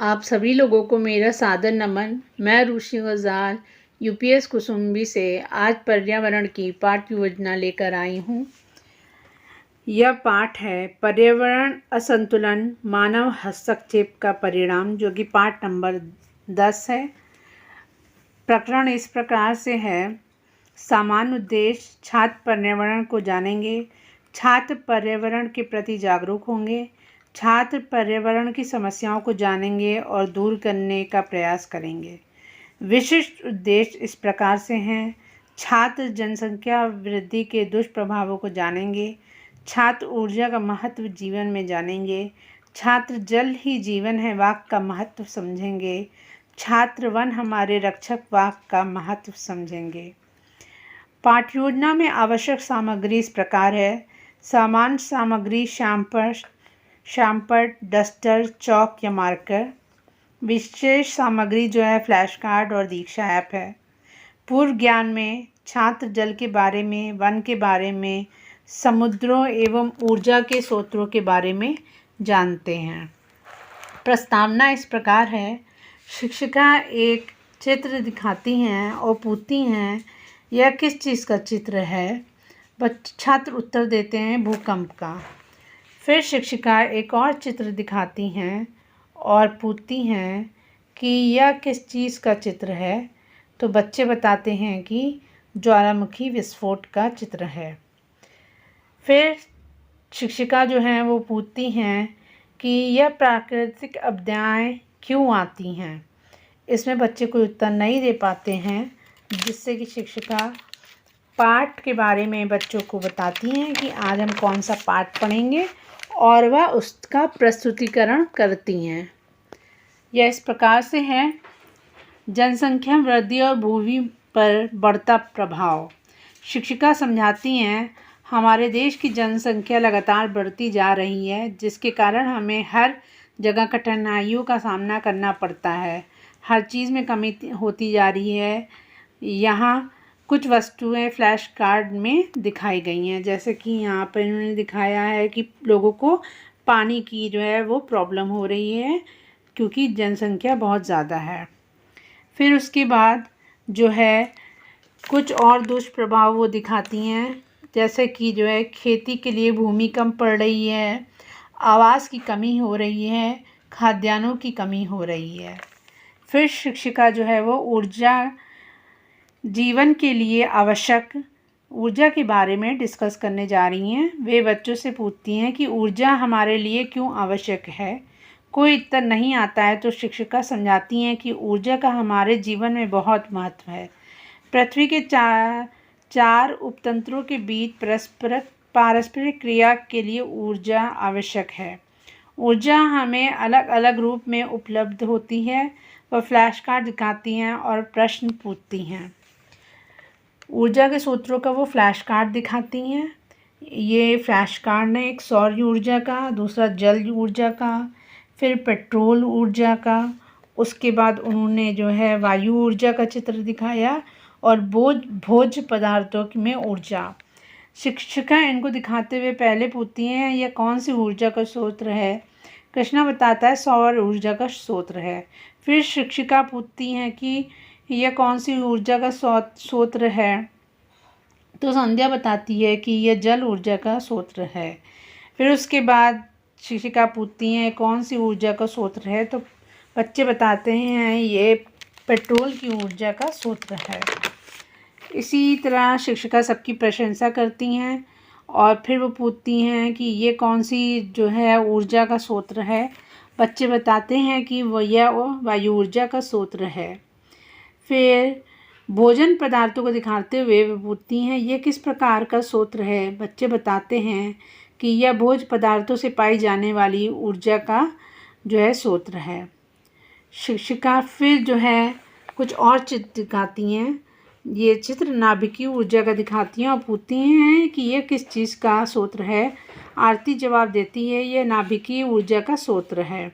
आप सभी लोगों को मेरा सादर नमन। मैं रुचि गजाल यूपीएस कुसुम्बी से आज पर्यावरण की पाठ योजना लेकर आई हूँ। यह पाठ है पर्यावरण असंतुलन मानव हस्तक्षेप का परिणाम, जो कि पाठ नंबर 10 है। प्रकरण इस प्रकार से है। सामान्य उद्देश्य: छात्र पर्यावरण को जानेंगे, छात्र पर्यावरण के प्रति जागरूक होंगे, छात्र पर्यावरण की समस्याओं को जानेंगे और दूर करने का प्रयास करेंगे। विशिष्ट उद्देश्य इस प्रकार से हैं। छात्र जनसंख्या वृद्धि के दुष्प्रभावों को जानेंगे, छात्र ऊर्जा का महत्व जीवन में जानेंगे, छात्र जल ही जीवन है वाक्य का महत्व समझेंगे, छात्र वन हमारे रक्षक वाक्य का महत्व समझेंगे। पाठ योजना में आवश्यक सामग्री इस प्रकार है। सामान्य सामग्री: शैम्पर, डस्टर, चौक या मार्कर। विशेष सामग्री जो है फ्लैश कार्ड और दीक्षा ऐप है। पूर्व ज्ञान में छात्र जल के बारे में, वन के बारे में, समुद्रों एवं ऊर्जा के स्रोतों के बारे में जानते हैं। प्रस्तावना इस प्रकार है। शिक्षिका एक चित्र दिखाती हैं और पूछती हैं यह किस चीज़ का चित्र है। छात्र उत्तर देते हैं भूकंप का। फिर शिक्षिका एक और चित्र दिखाती हैं और पूछती हैं कि यह किस चीज़ का चित्र है, तो बच्चे बताते हैं कि ज्वालामुखी विस्फोट का चित्र है। फिर शिक्षिका जो हैं वो पूछती हैं कि यह प्राकृतिक आपदाएं क्यों आती हैं। इसमें बच्चे कोई उत्तर नहीं दे पाते हैं, जिससे कि शिक्षिका पाठ के बारे में बच्चों को बताती हैं कि आज हम कौन सा पाठ पढ़ेंगे और वह उसका प्रस्तुतिकरण करती हैं। यह इस प्रकार से है। जनसंख्या वृद्धि और भूमि पर बढ़ता प्रभाव। शिक्षिका समझाती हैं हमारे देश की जनसंख्या लगातार बढ़ती जा रही है, जिसके कारण हमें हर जगह कठिनाइयों का सामना करना पड़ता है। हर चीज़ में कमी होती जा रही है। यहाँ कुछ वस्तुएं फ्लैश कार्ड में दिखाई गई हैं, जैसे कि यहाँ पर इन्होंने दिखाया है कि लोगों को पानी की जो है वो प्रॉब्लम हो रही है, क्योंकि जनसंख्या बहुत ज़्यादा है। फिर उसके बाद जो है कुछ और दुष्प्रभाव वो दिखाती हैं, जैसे कि जो है खेती के लिए भूमि कम पड़ रही है, आवास की कमी हो रही है, खाद्यान्नों की कमी हो रही है। फिर शिक्षिका जो है वो ऊर्जा, जीवन के लिए आवश्यक ऊर्जा के बारे में डिस्कस करने जा रही हैं। वे बच्चों से पूछती हैं कि ऊर्जा हमारे लिए क्यों आवश्यक है। कोई उत्तर नहीं आता है तो शिक्षिका समझाती हैं कि ऊर्जा का हमारे जीवन में बहुत महत्व है। पृथ्वी के चार उपतंत्रों के बीच पारस्परिक क्रिया के लिए ऊर्जा आवश्यक है। ऊर्जा हमें अलग अलग रूप में उपलब्ध होती है। वह फ्लैश कार्ड दिखाती हैं और प्रश्न पूछती हैं। ऊर्जा के स्रोतों का वो फ्लैश कार्ड दिखाती हैं। ये फ्लैश कार्ड है एक सौर ऊर्जा का, दूसरा जल ऊर्जा का, फिर पेट्रोल ऊर्जा का। उसके बाद उन्होंने जो है वायु ऊर्जा का चित्र दिखाया और भोज्य पदार्थों में ऊर्जा। शिक्षिका इनको दिखाते हुए पहले पूछती हैं यह कौन सी ऊर्जा का स्रोत है। कृष्णा बताता है सौर ऊर्जा का स्रोत है। फिर शिक्षिका पूछती हैं कि यह कौन सी ऊर्जा का स्रोत है, तो संध्या बताती है कि यह जल ऊर्जा का स्रोत है। फिर उसके बाद शिक्षिका पूछती हैं कौन सी ऊर्जा का स्रोत है, तो बच्चे बताते हैं ये पेट्रोल की ऊर्जा का स्रोत है। इसी तरह शिक्षिका सबकी प्रशंसा करती हैं और फिर वो पूछती हैं कि ये कौन सी जो है ऊर्जा का स्रोत है। बच्चे बताते हैं कि यह वायु ऊर्जा का स्रोत है। फिर भोजन पदार्थों को दिखाते हुए वे पूछती हैं ये किस प्रकार का स्रोत है। बच्चे बताते हैं कि यह भोज्य पदार्थों से पाई जाने वाली ऊर्जा का जो है स्रोत है। शिक्षिका फिर जो है कुछ और चित्र दिखाती हैं। ये चित्र नाभिकीय ऊर्जा का दिखाती हैं और पूछती हैं कि यह किस चीज़ का स्रोत है। आरती जवाब देती है यह नाभिकीय ऊर्जा का स्रोत है।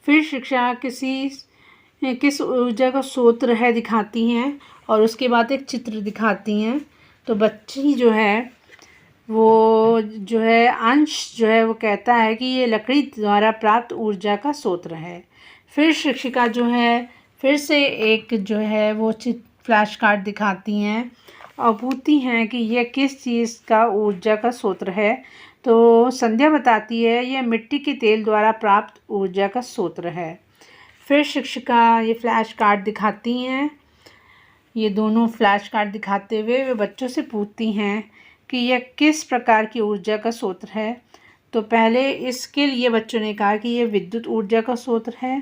फिर शिक्षा किस ऊर्जा का स्रोत है दिखाती हैं और उसके बाद एक चित्र दिखाती हैं। तो बच्ची जो है वो जो है अंश जो है वो कहता है कि ये लकड़ी द्वारा प्राप्त ऊर्जा का स्रोत है। फिर शिक्षिका जो है फिर से एक जो है वो फ्लैश कार्ड दिखाती हैं और पूछती हैं कि यह किस चीज़ का ऊर्जा का स्रोत है। तो संध्या बताती है यह मिट्टी के तेल द्वारा प्राप्त ऊर्जा का स्रोत है। फिर शिक्षिका ये फ्लैश कार्ड दिखाती हैं। ये दोनों फ्लैश कार्ड दिखाते हुए वे बच्चों से पूछती हैं कि यह किस प्रकार की ऊर्जा का स्रोत है। तो पहले इसके लिए बच्चों ने कहा कि यह विद्युत ऊर्जा का स्रोत है।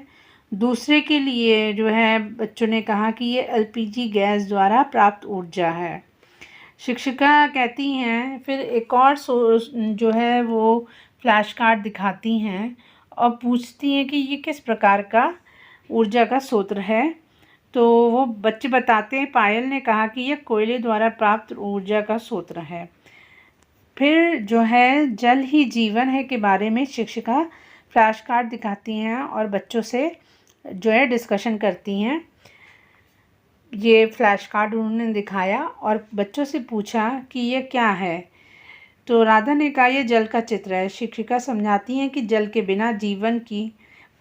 दूसरे के लिए जो है बच्चों ने कहा कि ये एलपीजी गैस द्वारा प्राप्त ऊर्जा है। शिक्षिका कहती हैं फिर एक और जो है वो फ्लैश कार्ड दिखाती हैं और पूछती हैं कि ये किस प्रकार का ऊर्जा का स्रोत है। तो वो बच्चे बताते हैं पायल ने कहा कि यह कोयले द्वारा प्राप्त ऊर्जा का स्रोत है। फिर जो है जल ही जीवन है के बारे में शिक्षिका फ्लैश कार्ड दिखाती हैं और बच्चों से जो है डिस्कशन करती हैं। ये फ्लैश कार्ड उन्होंने दिखाया और बच्चों से पूछा कि ये क्या है। तो राधा ने कहा यह जल का चित्र है। शिक्षिका समझाती हैं कि जल के बिना जीवन की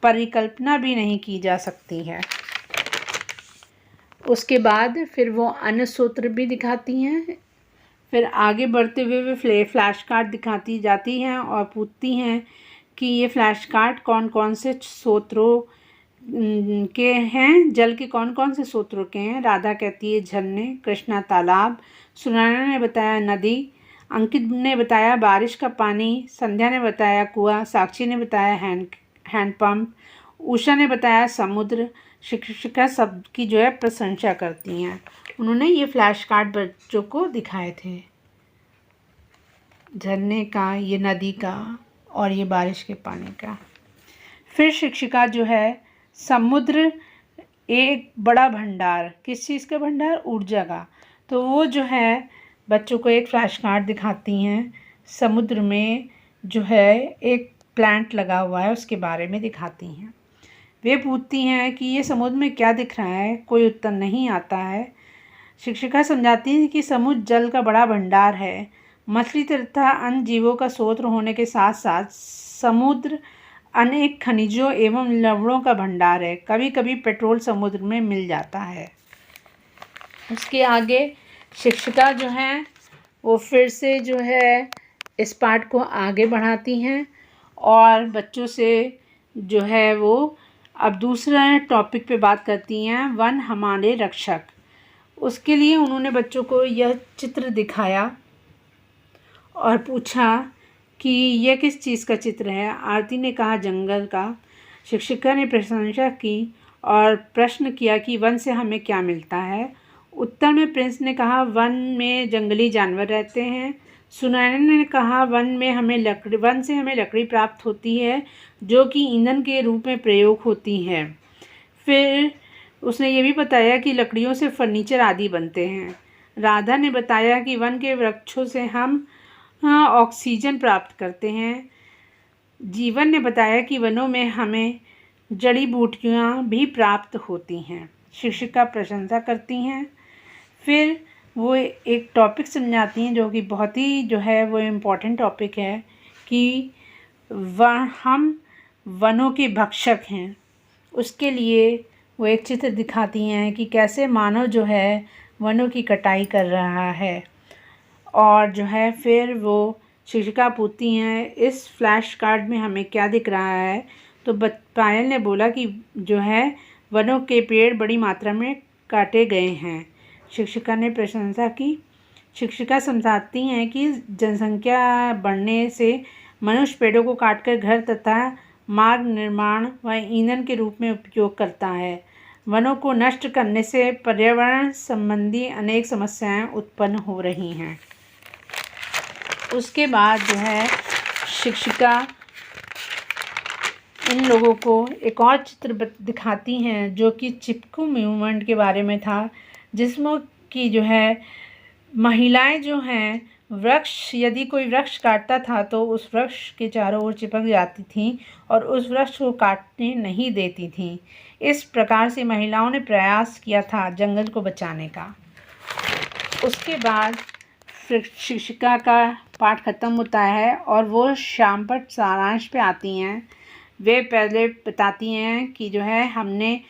परिकल्पना भी नहीं की जा सकती है। उसके बाद फिर वो अन्य सूत्र भी दिखाती हैं। फिर आगे बढ़ते हुए वे फ्लैश कार्ड दिखाती जाती हैं और पूछती हैं कि ये फ्लैश कार्ड कौन कौन से स्रोतों के हैं, जल के कौन कौन से स्रोतों के हैं। राधा कहती है झरने, कृष्णा तालाब, सुनैना ने बताया नदी, अंकित ने बताया बारिश का पानी, संध्या ने बताया कुआं, साक्षी ने बताया हैंडपम्प, उषा ने बताया समुद्र। शिक्षिका सबकी जो है प्रशंसा करती हैं। उन्होंने ये फ्लैश कार्ड बच्चों को दिखाए थे, झरने का, ये नदी का और ये बारिश के पानी का। फिर शिक्षिका जो है समुद्र एक बड़ा भंडार, किस चीज़ का भंडार, ऊर्जा का। तो वो जो है बच्चों को एक फ्लैश कार्ड दिखाती हैं। समुद्र में जो है एक प्लांट लगा हुआ है उसके बारे में दिखाती हैं। वे पूछती हैं कि ये समुद्र में क्या दिख रहा है, कोई उत्तर नहीं आता है। शिक्षिका समझाती है कि समुद्र जल का बड़ा भंडार है। मछली तथा अन्य जीवों का स्रोत होने के साथ साथ समुद्र अनेक खनिजों एवं लवणों का भंडार है। कभी कभी पेट्रोल समुद्र में मिल जाता है। उसके आगे शिक्षिका जो हैं वो फिर से जो है इस पाठ को आगे बढ़ाती हैं और बच्चों से जो है वो अब दूसरा टॉपिक पे बात करती हैं, वन हमारे रक्षक। उसके लिए उन्होंने बच्चों को यह चित्र दिखाया और पूछा कि यह किस चीज़ का चित्र है। आरती ने कहा जंगल का। शिक्षिका ने प्रशंसा की और प्रश्न किया कि वन से हमें क्या मिलता है। उत्तर में प्रिंस ने कहा वन में जंगली जानवर रहते हैं। सुनैना ने कहा वन से हमें लकड़ी प्राप्त होती है जो कि ईंधन के रूप में प्रयोग होती है। फिर उसने ये भी बताया कि लकड़ियों से फर्नीचर आदि बनते हैं। राधा ने बताया कि वन के वृक्षों से हम ऑक्सीजन प्राप्त करते हैं। जीवन ने बताया कि वनों में हमें जड़ी बूटियाँ भी प्राप्त होती हैं। शिक्षिका प्रशंसा करती हैं। फिर वो एक टॉपिक समझाती हैं जो कि बहुत ही जो है वो इम्पोर्टेंट टॉपिक है कि हम वनों के भक्षक हैं। उसके लिए वो एक चित्र दिखाती हैं कि कैसे मानव जो है वनों की कटाई कर रहा है। और जो है फिर वो शिक्षिका पूछती हैं इस फ्लैश कार्ड में हमें क्या दिख रहा है। तो पायल ने बोला कि जो है वनों के पेड़ बड़ी मात्रा में काटे गए हैं। शिक्षिका ने प्रशंसा की। शिक्षिका समझाती हैं कि जनसंख्या बढ़ने से मनुष्य पेड़ों को काटकर घर तथा मार्ग निर्माण व ईंधन के रूप में उपयोग करता है। वनों को नष्ट करने से पर्यावरण संबंधी अनेक समस्याएं उत्पन्न हो रही हैं। उसके बाद जो है शिक्षिका इन लोगों को एक और चित्र दिखाती हैं जो कि चिपकू मूवमेंट के बारे में था, जिसमें कि जो है महिलाएं जो हैं यदि कोई वृक्ष काटता था तो उस वृक्ष के चारों ओर चिपक जाती थीं और उस वृक्ष को काटने नहीं देती थीं। इस प्रकार से महिलाओं ने प्रयास किया था जंगल को बचाने का। उसके बाद शिक्षिका का पाठ ख़त्म होता है और वो शाम पर सारांश पे आती हैं। वे पहले बताती हैं कि जो है हमने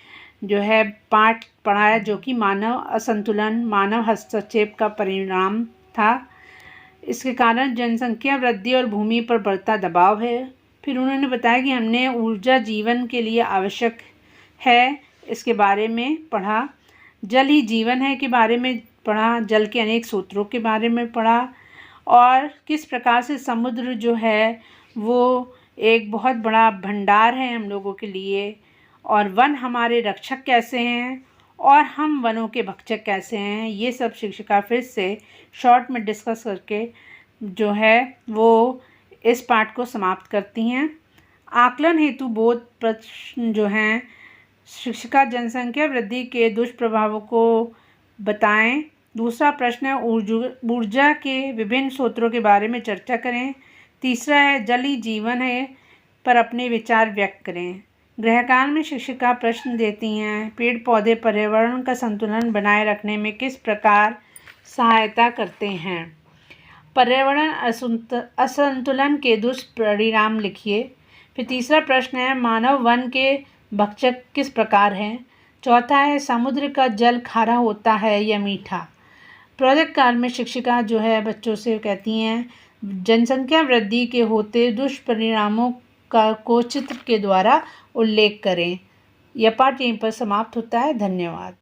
जो है पाठ पढ़ा है जो कि मानव असंतुलन, मानव हस्तक्षेप का परिणाम था। इसके कारण जनसंख्या वृद्धि और भूमि पर बढ़ता दबाव है। फिर उन्होंने बताया कि हमने ऊर्जा जीवन के लिए आवश्यक है, इसके बारे में पढ़ा। जल ही जीवन है के बारे में पढ़ा, जल के अनेक स्रोतों के बारे में पढ़ा और किस प्रकार से समुद्र जो है वो एक बहुत बड़ा भंडार है हम लोगों के लिए, और वन हमारे रक्षक कैसे हैं और हम वनों के भक्षक कैसे हैं। ये सब शिक्षिका फिर से शॉर्ट में डिस्कस करके जो है वो इस पाठ को समाप्त करती हैं। आकलन हेतु बोध प्रश्न जो हैं, शिक्षिका जनसंख्या वृद्धि के दुष्प्रभावों को बताएं। दूसरा प्रश्न है ऊर्जा के विभिन्न स्रोतों के बारे में चर्चा करें। तीसरा है जल ही जीवन है पर अपने विचार व्यक्त करें। गृहकाल में शिक्षिका प्रश्न देती हैं, पेड़ पौधे पर्यावरण का संतुलन बनाए रखने में किस प्रकार सहायता करते हैं। पर्यावरण असंतुलन के दुष्परिणाम लिखिए। फिर तीसरा प्रश्न है मानव वन के भक्षक किस प्रकार हैं। चौथा है समुद्र का जल खारा होता है या मीठा। प्रोजेक्ट काल में शिक्षिका जो है बच्चों से कहती हैं जनसंख्या वृद्धि के होते दुष्परिणामों को चित्र के द्वारा उल्लेख करें। यह पाठ यहीं पर समाप्त होता है। धन्यवाद।